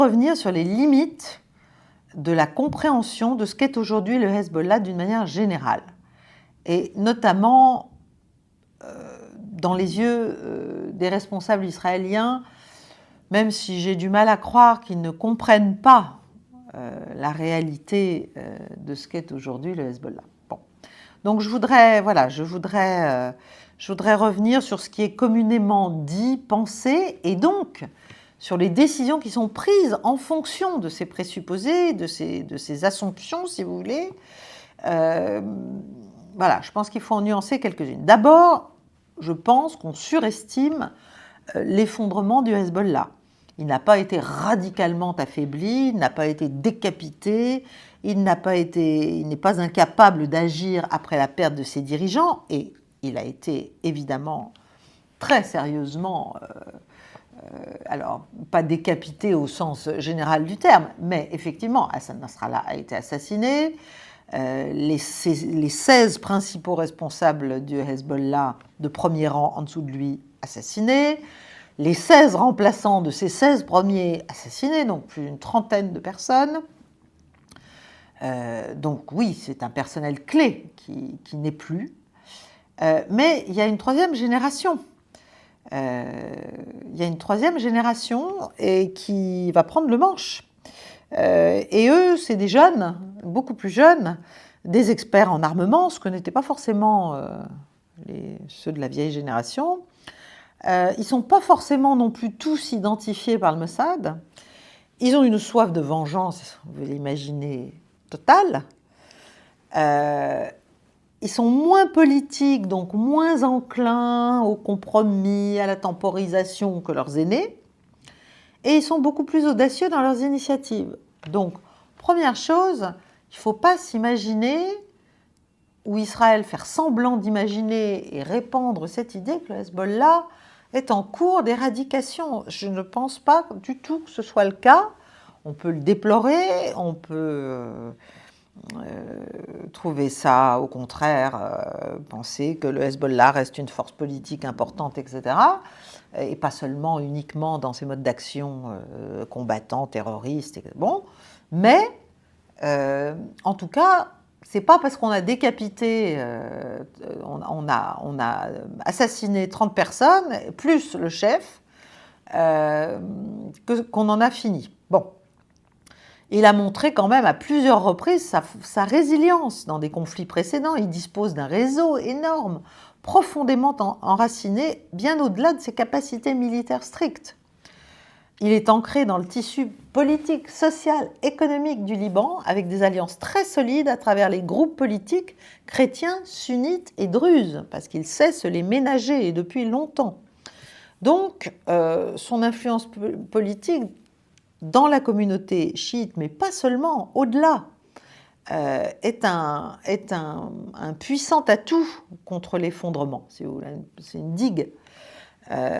Revenir sur les limites de la compréhension de ce qu'est aujourd'hui le Hezbollah d'une manière générale, et notamment dans les yeux des responsables israéliens, même si j'ai du mal à croire qu'ils ne comprennent pas la réalité de ce qu'est aujourd'hui le Hezbollah. Bon. Donc je voudrais revenir sur ce qui est communément dit, pensé, et donc sur les décisions qui sont prises en fonction de ces présupposés, de ces assumptions, si vous voulez. Voilà, je pense qu'il faut en nuancer quelques-unes. D'abord, je pense qu'on surestime l'effondrement du Hezbollah. Il n'a pas été radicalement affaibli, il n'a pas été décapité, il n'est pas incapable d'agir après la perte de ses dirigeants, et il a été évidemment très sérieusement, alors pas décapité au sens général du terme, mais effectivement, Hassan Nasrallah a été assassiné, les 16 principaux responsables du Hezbollah de premier rang en dessous de lui assassinés, les 16 remplaçants de ces 16 premiers assassinés, donc plus d'une trentaine de personnes. Donc oui, c'est un personnel clé qui n'est plus. Mais il y a une troisième génération. Et qui va prendre le manche. Et eux, c'est des jeunes, beaucoup plus jeunes, des experts en armement, ce que n'étaient pas forcément ceux de la vieille génération. Ils ne sont pas forcément non plus tous identifiés par le Mossad. Ils ont une soif de vengeance, vous pouvez l'imaginer, totale. Ils sont moins politiques, donc moins enclins au compromis, à la temporisation que leurs aînés. Et ils sont beaucoup plus audacieux dans leurs initiatives. Donc, première chose, il ne faut pas s'imaginer, ou Israël faire semblant d'imaginer et répandre cette idée que le Hezbollah est en cours d'éradication. Je ne pense pas du tout que ce soit le cas. On peut le déplorer, on peut trouver ça, au contraire, penser que le Hezbollah reste une force politique importante, etc., et pas seulement uniquement dans ses modes d'action combattants, terroristes, etc. Bon, mais en tout cas, c'est pas parce qu'on a décapité, on a assassiné 30 personnes, plus le chef, qu'on en a fini. Bon. Il a montré quand même à plusieurs reprises sa résilience dans des conflits précédents. Il dispose d'un réseau énorme, profondément enraciné, bien au-delà de ses capacités militaires strictes. Il est ancré dans le tissu politique, social, économique du Liban, avec des alliances très solides à travers les groupes politiques chrétiens, sunnites et druzes, parce qu'il sait se les ménager, et depuis longtemps. Donc, son influence politique dans la communauté chiite, mais pas seulement, au-delà, est un puissant atout contre l'effondrement. C'est une digue.